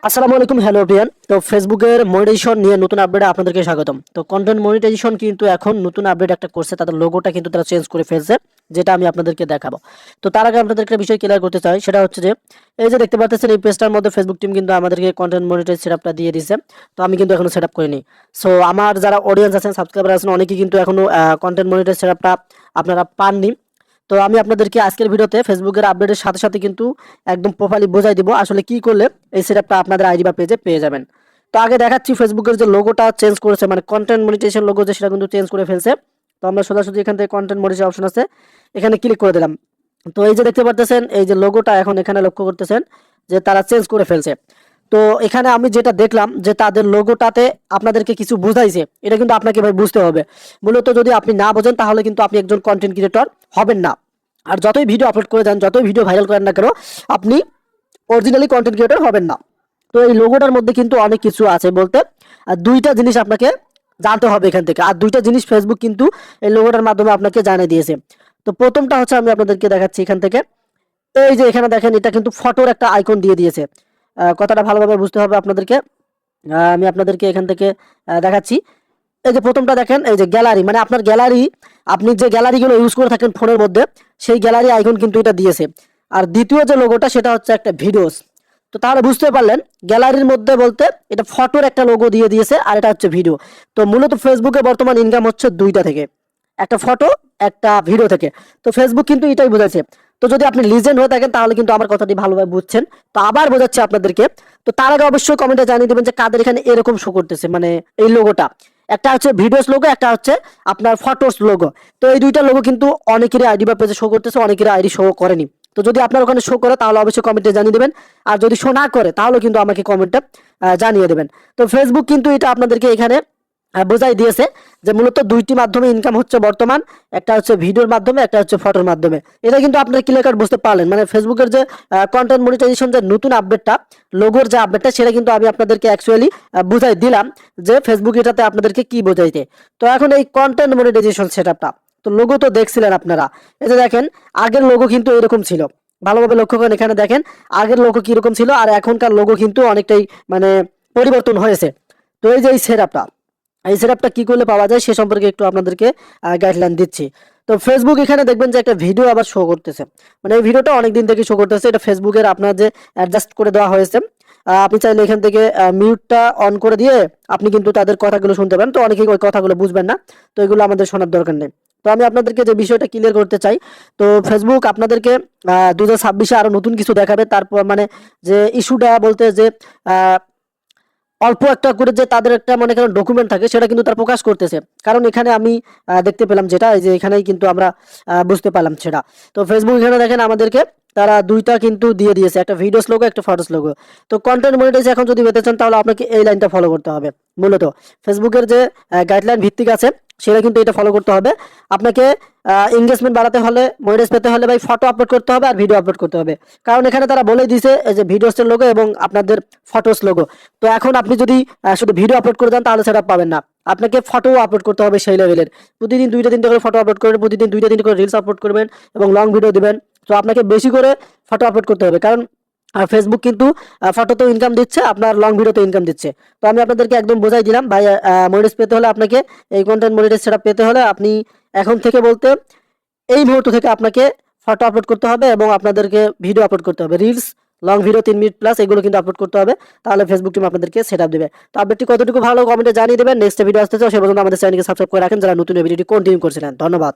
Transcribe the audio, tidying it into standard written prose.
আসসালামু আলাইকুম, hello everyone. তো ফেসবুকের মনিটাইজেশন নিয়ে নতুন আপডেটে আপনাদেরকে স্বাগতম। তো কন্টেন্ট মনিটাইজেশন কিন্তু এখন নতুন আপডেট একটা করছে, তাদের লোগোটা কিন্তু তারা চেঞ্জ করে ফেলছে, যেটা আমি আপনাদেরকে দেখাবো। তো তার আগে আপনাদেরকে একটা বিষয় ক্লিয়ার করতে চাই, সেটা হচ্ছে যে এই যে দেখতে পাচ্ছেন এই পেজটার মধ্যে ফেসবুক টিম কিন্তু আমাদেরকে কন্টেন্ট মনিটাইজ সেটআপটা দিয়ে দিয়েছে। তো আমি কিন্তু এখনো সেটআপ করিনি। সো আমার যারা অডিয়েন্স আছেন, সাবস্ক্রাইবার আছেন, অনেকেই কিন্তু এখনো কন্টেন্ট মনিটাইজ সেটআপটা আপনারা পাননি। তো আমি আপনাদেরকে আজকের ভিডিওতে ফেসবুকের আপডেটের সাথে সাথে কিন্তু একদম প্রোফাইলি বোঝাই দিব আসলে কি করলে এই সেটআপটা আপনাদের আইডি বা পেজে পেয়ে যাবেন। তো আগে দেখাচ্ছি ফেসবুকের যে লোগোটা চেঞ্জ করেছে, মানে কন্টেন্ট মনিটাইজেশন লোগো যে সেটা কিন্তু চেঞ্জ করে ফেলছে। তো আমরা সোজাসুজি এখান থেকে কন্টেন্ট মনিটাইজেশন অপশন আছে, এখানে ক্লিক করে দিলাম। তো এই যে দেখতে পারতেছেন এই যে লোগোটা এখন এখানে লক্ষ্য করতেছেন যে তারা চেঞ্জ করে ফেলছে। তো এখানে আমি যেটা দেখলাম যে তাদের লোগোটাতে আপনাদেরকে কিছু বুঝাইছে, এটা কিন্তু আপনাকে ভাই বুঝতে হবে। মূলত যদি আপনি না বোঝেন তাহলে কিন্তু আপনি একজন কন্টেন্ট ক্রিয়েটর হবেন না। আর যতই ভিডিও আপলোড করে যান, যতই ভিডিও ভাইরাল করেন না কেন, আপনি অরিজিনালি কন্টেন্ট ক্রিয়েটর হবেন না। তো এই লোগোটার মধ্যে কিন্তু অনেক কিছু আছে বলতে, আর দুইটা জিনিস আপনাকে জানতে হবে এখান থেকে, আর দুইটা জিনিস ফেসবুক কিন্তু এই লোগোটার মাধ্যমে আপনাকে জানিয়ে দিয়েছে। তো প্রথমটা হচ্ছে আমি আপনাদেরকে দেখাচ্ছি এখান থেকে। এই যে এখানে দেখেন এটা কিন্তু ফটোর একটা আইকন দিয়ে দিয়েছে। কথাটা ভালোভাবে বুঝতে হবে আপনাদেরকে। আমি আপনাদেরকে এখান থেকে দেখাচ্ছি। এই যে প্রথমটা দেখেন, এই যে গ্যালারি, মানে আপনার গ্যালারি, আপনি যে গ্যালারিগুলো ইউজ করে থাকেন ফোনের মধ্যে, সেই গ্যালারি আইকন কিন্তু এটা দিয়েছে। আর দ্বিতীয় যে লোগোটা সেটা হচ্ছে একটা ভিডিওস। তো তাহলে বুঝতে পারলেন গ্যালারির মধ্যে বলতে এটা ফটোর একটা লোগো দিয়ে দিয়েছে, আর এটা হচ্ছে ভিডিও। তো মূলত ফেসবুকে বর্তমান ইনকাম হচ্ছে দুইটা থেকে, একটা ফটো, একটা ভিডিও থেকে। তো ফেসবুক কিন্তু এটাই বোঝাচ্ছে। তো যদি আপনি লিজেন্ড হয়ে থাকেন তাহলে কিন্তু আমার কথাটি ভালোভাবে বুঝছেন। তো আবার বোঝাচ্ছি আপনাদেরকে। তো তার আগে অবশ্যই কমেন্টে জানিয়ে দেবেন যে কাদের এখানে এরকম শো করতেছে, মানে এই লোগোটা। একটা হচ্ছে ভিডিওস লোগো, একটা হচ্ছে আপনার ফটোস লোগো। তো এই দুইটা লোগো কিন্তু অনেকেরই আইডি বা পেজে শো করতেছে, অনেকেরই আইডি শো করেনি। তো যদি আপনার ওখানে শো করে তাহলে অবশ্যই কমেন্টে জানিয়ে দেবেন। আর যদি শো না করে তাহলে কিন্তু আমাকে কমেন্টে জানিয়ে দেবেন। তো ফেসবুক কিন্তু এটা আপনাদেরকে এখানে বোঝাই দিয়েছে যে মূলত দুইটি মাধ্যমে ইনকাম হচ্ছে বর্তমান, একটা হচ্ছে ভিডিওর মাধ্যমে, একটা হচ্ছে ফটোর মাধ্যমে। এটা কিন্তু আপনারা ক্লিয়ার কাট বুঝতে পারলেন, মানে ফেসবুকের যে কন্টেন্ট মনিটাইজেশন যে নতুন আপডেটটা, লোগোর যে আপডেটটা, সেটা কিন্তু আমি আপনাদেরকে অ্যাকচুয়ালি বুঝাই দিলাম যে ফেসবুক এটাতে আপনাদেরকে কি বোঝাইতে। তো এখন এই কন্টেন্ট মনিটাইজেশন সেটআপটা, তো লোগো তো দেখছিলেন আপনারা। এই যে দেখেন আগের লোগো কিন্তু এরকম ছিল, ভালোভাবে লক্ষ্য করেন এখানে দেখেন আগের লোগো কিরকম ছিল আর এখনকার লোগো কিন্তু অনেকটাই মানে পরিবর্তন হয়েছে। তো এই যে এই সেটআপটা, এই সেটআপটা কি করলে পাওয়া যায় সে সম্পর্কে একটু আপনাদেরকে গাইডলাইন দিচ্ছি। তো ফেসবুক এখানে দেখবেন যে একটা ভিডিও আবার শো করতেছে, মানে এই ভিডিওটা অনেক দিন থেকে শো করতেছে। এটা ফেসবুকের আপনার যে অ্যাডজাস্ট করে দেওয়া হয়েছে। আপনি চাইলে এখান থেকে মিউটটা অন করে দিয়ে আপনি কিন্তু তাদের কথাগুলো শুনতে পারেন। তো অনেকেই ওই কথাগুলো বুঝবেন না, তো এগুলো আমাদের শোনার দরকার নেই। তো আমি আপনাদেরকে যে বিষয়টা ক্লিয়ার করতে চাই, তো ফেসবুক আপনাদেরকে 2026-এ আরো নতুন কিছু দেখাবে। তারপর মানে যে ইস্যুটা বলতে যে অল্প একটা করে যে তাদের একটা মনে করেন ডকুমেন্ট থাকে, সেটা কিন্তু তারা প্রকাশ করতেছে। কারণ এখানে আমি দেখতে পেলাম যেটা, এই যে এখানেই কিন্তু আমরা বুঝতে পারলাম সেটা। তো ফেসবুক এখানে দেখেন আমাদেরকে তারা দুইটা কিন্তু দিয়ে দিয়েছে, একটা ভিডিওস লোগো, একটা ফটোস লোগো। তো কন্টেন্ট মনিটাইজ এখন যদি পেতে চান তাহলে আপনাকে এই লাইনটা ফলো করতে হবে। মূলত ফেসবুকের যে গাইডলাইন ভিত্তিক আছে সেটা কিন্তু এটা ফলো করতে হবে আপনাকে। এঙ্গেজমেন্ট বাড়াতে হলে, মনিটাইজ পেতে হলে ভাই ফটো আপলোড করতে হবে আর ভিডিও আপলোড করতে হবে। কারণ এখানে তারা বলে দিয়েছে এই যে ভিডিওসের লোগো এবং আপনাদের ফটোস লোগো। তো এখন আপনি যদি শুধু ভিডিও আপলোড করে দেন তাহলে সেটা পাবেন না, আপনাকে ফটো আপলোড করতে হবে সেই লেভেলের। প্রতিদিন দুইটা তিনটা করে ফটো আপলোড করবেন, প্রতিদিন দুইটা তিনটা করে রিলস আপলোড করবেন এবং লং ভিডিও দিবেন। তো আপনাকে বেশি করে ফটো আপলোড করতে হবে, কারণ ফেসবুক কিন্তু ফটোতেও ইনকাম দিচ্ছে, আপনার লং ভিডিওতে ইনকাম দিচ্ছে। তো আমি আপনাদেরকে একদম বোঝাই দিলাম ভাই, মনিটাইজ পেতে হলে আপনাকে, এই কন্টেন্ট মনিটাইজ সেটা পেতে হলে আপনি এখন থেকে বলতে এই মুহূর্ত থেকে আপনাকে ফটো আপলোড করতে হবে এবং আপনাদেরকে ভিডিও আপলোড করতে হবে, reels, long video 3 minute plus এগুলো কিন্তু আপলোড করতে হবে। তাহলে ফেসবুক টিম আপনাদেরকে সেটআপ দেবে। তো আপডেটটি কতটুকু ভালো কমেন্টে জানিয়ে দেবেন। নেক্সট ভিডিও আসতে চাও সে পর্যন্ত আমাদের চ্যানেলকে সাবস্ক্রাইব করে রাখেন যারা নতুন ভিডিওটি কন্টিনিউ করছিলেন। ধন্যবাদ।